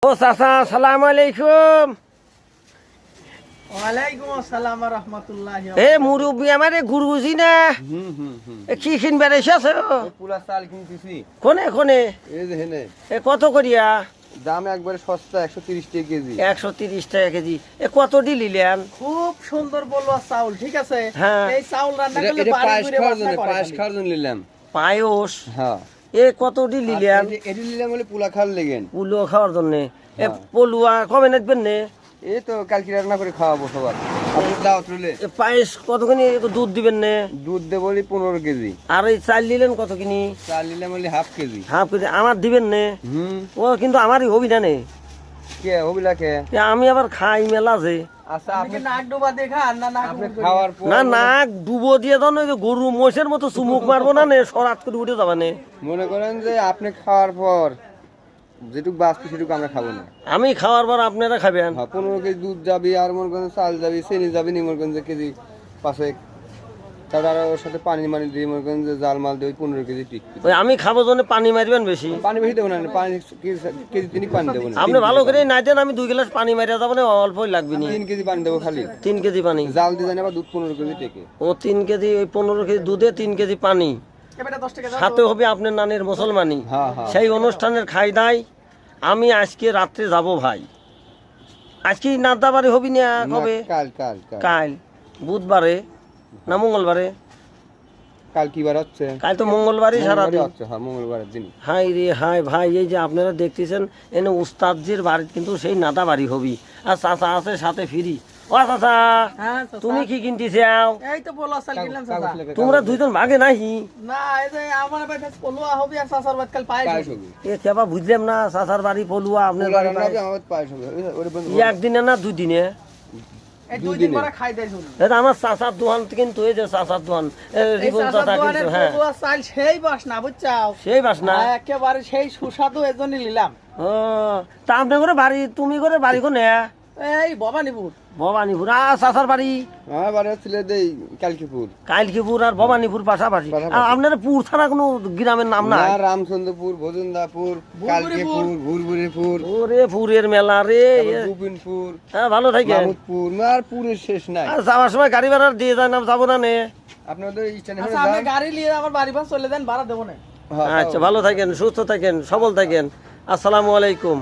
ও চাচা সালাম আলাইকুম। ওয়ালাইকুম আসসালাম ওয়া রাহমাতুল্লাহি। এ মুরব্বী আমারে গুরুজি না কি কিনবে এসেছে? পুরা চাল কিনতেছি। কোনে কোনে এই যে হেনে এ কত করিয়া? দাম একবারে সস্তা, 130 টাকা কেজি। 130 টাকা কেজি। এ কত দিলিলেন? খুব সুন্দর বলুয়া চাউল, ঠিক আছে? হ্যাঁ। এই চাউল রান্না এটা করলে এটা বাড়ি পায়েস ঘুরে খাওয়ার বাসনা জন্য, করে পায়েস খালি। খাওয়ার জন্য নিলাম। পায়স। হ্যাঁ। এ কত দিলিলেন? এটি নিলাম বলে পুলা খাওয়ার লেগেন। পুলো খাওয়ার জন্য। এ হ্যাঁ। পলুয়া কবে নাচবেন নে? এই তো কালকে রান্না করে খাওয়াবো সবার। আপনি দাওয়াত রইলে। এ পায়েস কতখানি দুধ দিবেন নে? দুধ দেব বলি 15 কেজি। আর এই চাল নিলেন কত কিনি? চাল নিলাম বলি হাফ কেজি। হাফ কেজি আমার দিবেন নে? ও কিন্তু আমারই হবি না নে। কে হবিলা কে? এ আমি আবার খাই মেলা যে। আচ্ছা আপনি আপনি কি নাক ডোবা দেখা না নাক আপনি উল্টো খাওয়ার পর না নাক ডুবো দিয়ে দাও না, ওই যে গরু মোষের মতো চুমুক মারবো না নে, সরাত করে উঠে যাবে নে। মনে করেন যে আপনি খাওয়ার পর যেটুকু বাঁচবে সেটুকু আমরা খাবো না। আমি খাওয়ার পর আপনারা খাবেন। হ্যাঁ, 15 কেজি দুধ যাবি, আর মনে করেন চাল যাবি, চিনি যাবি, নি মনে করেন যে কেজি 5। তারপর আর ওর সাথে পানি মানি দিয়ে মনে করেন যে জাল মাল দিয়ে 15 কেজি টিকবে। ওই আমি খাবো জন্য পানি মারবেন বেশি। পানি বেশি দেবো না, পানি কেজি 3 পানি দেবো না। আপনি ভালো করে না দেন, আমি 2 গ্লাস পানি মারিয়া যাবো না, অল্পই লাগবে নি। 3 কেজি পানি দেবো খালি। 3 কেজি পানি। জাল দিয়ে জানি আবার দুধ 15 কেজি টেকে। ও 3 কেজি, ওই 15 কেজি দুধে 3 কেজি পানি। এবারে 10 টাকা দাও। সাথে হবে আপনার নানির মুসলমানি। হ্যাঁ হ্যাঁ। সেই অনুষ্ঠানের খাই দাই আমি আজকে রাত্রে যাব ভাই। আজকে নাদাবাড়ি হবি না কবে? কাল কাল কাল কাল বুধবারে না মঙ্গলবারে? কাল কি বার হচ্ছে? কাল তো মঙ্গলবারই সারাদিন। হচ্ছে, হ্যাঁ মঙ্গলবারের দিন। হাই রে হাই ভাই, এই যে আপনারা দেখতেছেন এনে উস্তাদজির বাড়ি কিন্তু সেই নাদা বাড়ি হবি। আর চাচা আছে সাথে ফিরি। ও চাচা হ্যাঁ চাচা। তুমি কি কিনতে চাও? এই তো বলুয়া চাল কিনলাম চাচা। কাগজ লেগে তোমরা দুইজন ভাগে নাহি? না এই যে আমার ভাই বলুয়া হবে আর চাচার বাদ কাল পায়েস পায়েস হবে। হবে। এ কেবা বুঝলাম না, চাচার বাড়ি পলুয়া আপনার পোলা বাড়ি রান্না হবে, পায়েস। আমার পায়েস হবে। ওরে বন্ধু ই একদিনে না 2 দিনে? এই 2 দিন দুদিনে। পরে খাই দেই শুনি। এটা আমার চাচার দোকান কিন্তু, এই যে চাচার দোকান এই রিপন চাচার চাচা দোকানের কিন্তু। হ্যাঁ বলুয়া চাল সেই বাসনা বুঝছাও। সেই বাস না। একেবারে সেই সুস্বাদু এজন্যই নিলাম। ও তা আপনি করে বাড়ি, তুমি করে বাড়ি কোনে? এই ভবানীপুর। ভবানীপুর। আর চাচার বাড়ি আমার বাড়ি হচ্ছিল দেই কালকিপুর। কাইলকিপুর আর ভবানীপুর পাশাপাশি। পাশাপাশি। আর আপনার পুর ছাড়া কোনো গ্রামের নাম না? না, রামচন্দ্রপুর, ভজনদাপুর, কালকিপুর, ভুরভুরিপুর, ওরে পুরের মেলা রে। তারপর গোবিনপুর, হ্যাঁ ভালো থাকেন। মাহমুদপুর, আর পুরের শেষ নাই। আর যাওয়ার সময় গাড়ি ভাড়া দিয়ে যায় না, যাবো না নে? আপনাদের স্ট্যান্ডে আচ্ছা আপনি গাড়ি নিয়ে আমার বাড়ি পাশ চলে দেন, ভাড়া দেবো না। আচ্ছা ভালো থাকেন, সুস্থ থাকেন, সবল থাকেন। আসসালামু আলাইকুম।